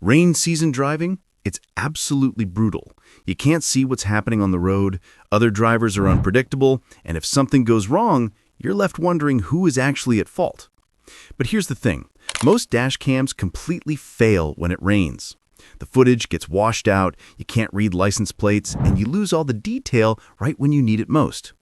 Rain season driving? It's absolutely brutal. You can't see what's happening on the road, other drivers are unpredictable, and if something goes wrong, you're left wondering who is actually at fault. But here's the thing. Most dash cams completely fail when it rains. The footage gets washed out, you can't read license plates, and you lose all the detail right when you need it most.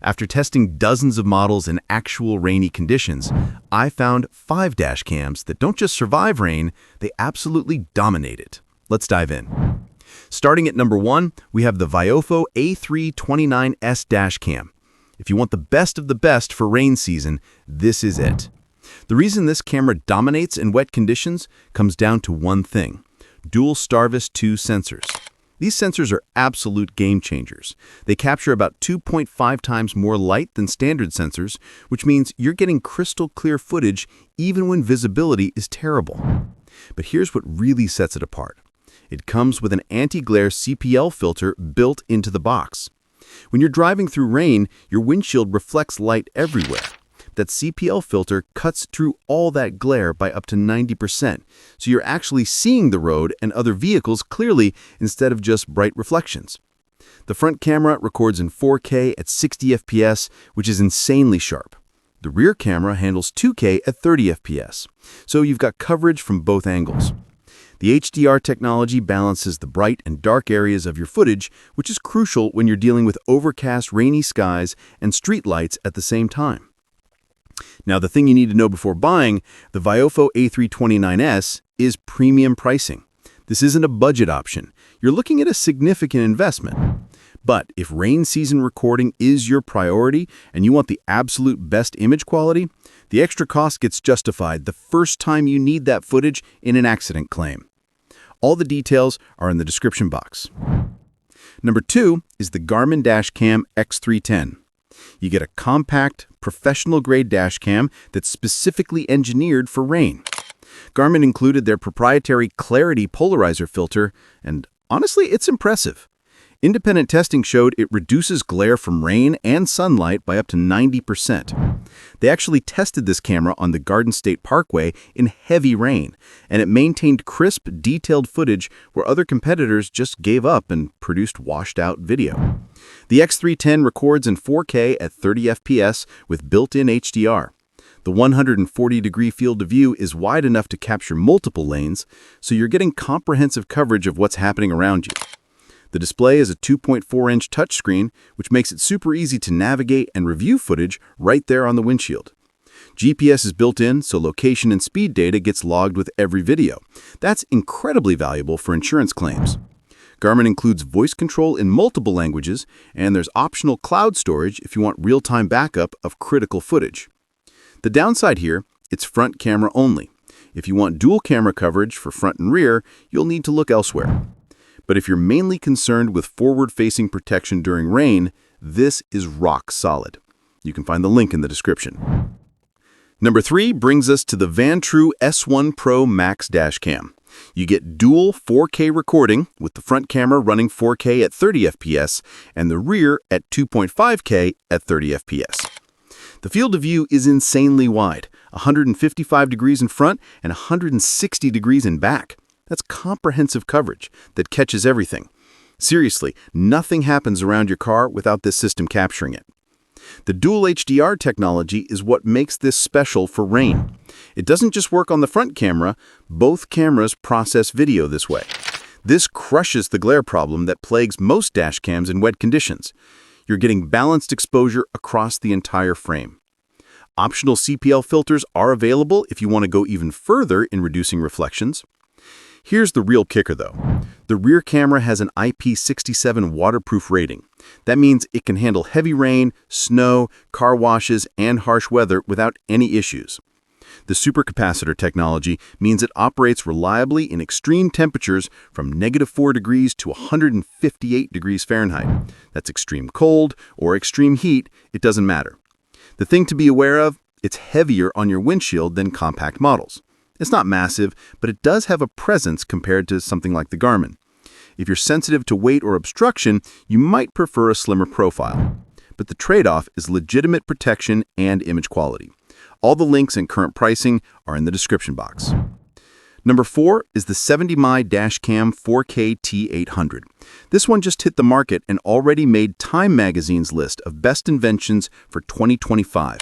After testing dozens of models in actual rainy conditions, I found 5 dash cams that don't just survive rain, they absolutely dominate it. Let's dive in. Starting at number 1, we have the VIOFO A329S dash cam. If you want the best of the best for rain season, this is it. The reason this camera dominates in wet conditions comes down to one thing: dual STARVIS 2 sensors. These sensors are absolute game changers. They capture about 2.5 times more light than standard sensors, which means you're getting crystal clear footage even when visibility is terrible. But here's what really sets it apart. It comes with an anti-glare CPL filter built into the box. When you're driving through rain, your windshield reflects light everywhere. That CPL filter cuts through all that glare by up to 90%, so you're actually seeing the road and other vehicles clearly instead of just bright reflections. The front camera records in 4K at 60 FPS, which is insanely sharp. The rear camera handles 2K at 30 FPS, so you've got coverage from both angles. The HDR technology balances the bright and dark areas of your footage, which is crucial when you're dealing with overcast, rainy skies and street lights at the same time. Now, the thing you need to know before buying the VIOFO A329S is premium pricing. This isn't a budget option. You're looking at a significant investment. But if rain season recording is your priority and you want the absolute best image quality, the extra cost gets justified the first time you need that footage in an accident claim. All the details are in the description box. Number 2 is the Garmin Dashcam X310. You get a compact, professional-grade dashcam that's specifically engineered for rain. Garmin included their proprietary Clarity polarizer filter, and honestly, it's impressive. Independent testing showed it reduces glare from rain and sunlight by up to 90%. They actually tested this camera on the Garden State Parkway in heavy rain, and it maintained crisp, detailed footage where other competitors just gave up and produced washed-out video. The X310 records in 4K at 30 FPS with built-in HDR. The 140-degree field of view is wide enough to capture multiple lanes, so you're getting comprehensive coverage of what's happening around you. The display is a 2.4-inch touchscreen, which makes it super easy to navigate and review footage right there on the windshield. GPS is built in, so location and speed data gets logged with every video. That's incredibly valuable for insurance claims. Garmin includes voice control in multiple languages, and there's optional cloud storage if you want real-time backup of critical footage. The downside here, it's front camera only. If you want dual camera coverage for front and rear, you'll need to look elsewhere. But if you're mainly concerned with forward-facing protection during rain, this is rock solid. You can find the link in the description. Number 3 brings us to the Vantrue S1 Pro Max Dashcam. You get dual 4K recording with the front camera running 4K at 30 FPS and the rear at 2.5K at 30 FPS. The field of view is insanely wide, 155 degrees in front and 160 degrees in back. That's comprehensive coverage that catches everything. Seriously, nothing happens around your car without this system capturing it. The dual HDR technology is what makes this special for rain. It doesn't just work on the front camera, both cameras process video this way. This crushes the glare problem that plagues most dash cams in wet conditions. You're getting balanced exposure across the entire frame. Optional CPL filters are available if you want to go even further in reducing reflections. Here's the real kicker though. The rear camera has an IP67 waterproof rating. That means it can handle heavy rain, snow, car washes, and harsh weather without any issues. The supercapacitor technology means it operates reliably in extreme temperatures from -4 degrees to 158 degrees Fahrenheit. That's extreme cold or extreme heat, it doesn't matter. The thing to be aware of, it's heavier on your windshield than compact models. It's not massive, but it does have a presence compared to something like the Garmin. If you're sensitive to weight or obstruction, you might prefer a slimmer profile. But the trade-off is legitimate protection and image quality. All the links and current pricing are in the description box. Number 4 is the 70mm Dashcam 4K T800. This one just hit the market and already made Time magazine's list of best inventions for 2025.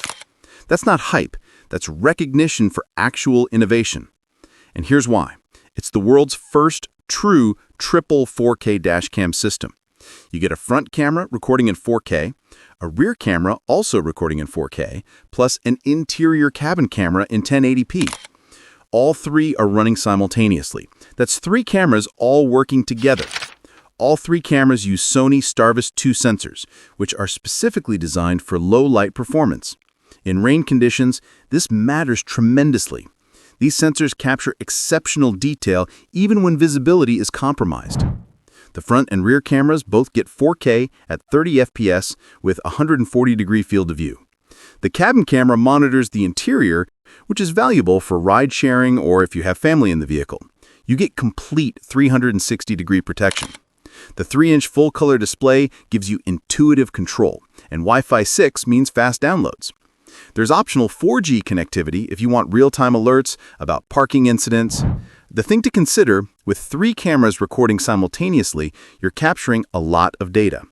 That's not hype, that's recognition for actual innovation. And here's why. It's the world's first true triple 4K dashcam system. You get a front camera recording in 4K, a rear camera also recording in 4K, plus an interior cabin camera in 1080p. All three are running simultaneously. That's 3 cameras all working together. All 3 cameras use Sony STARVIS 2 sensors, which are specifically designed for low light performance. In rain conditions, this matters tremendously. These sensors capture exceptional detail even when visibility is compromised. The front and rear cameras both get 4K at 30 FPS with 140-degree field of view. The cabin camera monitors the interior, which is valuable for ride-sharing or if you have family in the vehicle. You get complete 360-degree protection. The 3-inch full-color display gives you intuitive control, and Wi-Fi 6 means fast downloads. There's optional 4G connectivity if you want real-time alerts about parking incidents. The thing to consider, with 3 cameras recording simultaneously, you're capturing a lot of data.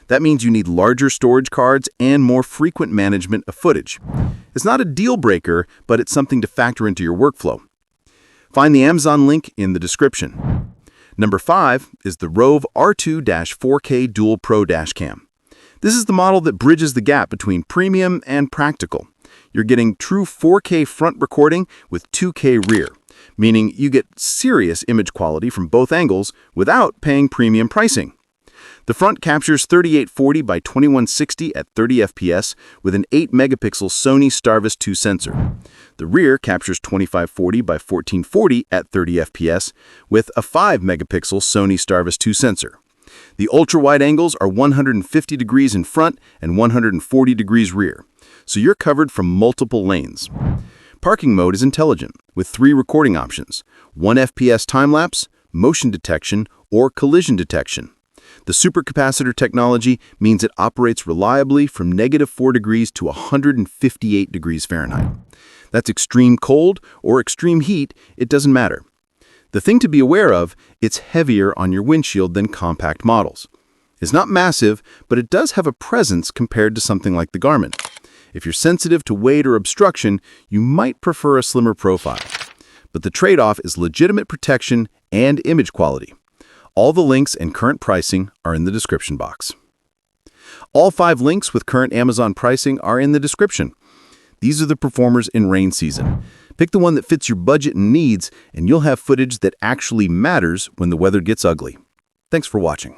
That means you need larger storage cards and more frequent management of footage. It's not a deal breaker, but it's something to factor into your workflow. Find the Amazon link in the description. Number 5 is the ROVE R2-4K Dual Pro Dashcam. This is the model that bridges the gap between premium and practical. You're getting true 4K front recording with 2K rear, meaning you get serious image quality from both angles without paying premium pricing. The front captures 3840 by 2160 at 30 FPS with an 8-megapixel Sony STARVIS 2 sensor. The rear captures 2540 by 1440 at 30 FPS with a 5-megapixel Sony STARVIS 2 sensor. The ultra-wide angles are 150 degrees in front and 140 degrees rear, so you're covered from multiple lanes. Parking mode is intelligent, with 3 recording options: 1 FPS time-lapse, motion detection, or collision detection. The supercapacitor technology means it operates reliably from -4 degrees to 158 degrees Fahrenheit. That's extreme cold or extreme heat, it doesn't matter. The thing to be aware of, it's heavier on your windshield than compact models. It's not massive, but it does have a presence compared to something like the Garmin. If you're sensitive to weight or obstruction, you might prefer a slimmer profile. But the trade-off is legitimate protection and image quality. All the links and current pricing are in the description box. All 5 links with current Amazon pricing are in the description. These are the performers in rain season. Pick the one that fits your budget and needs, and you'll have footage that actually matters when the weather gets ugly. Thanks for watching.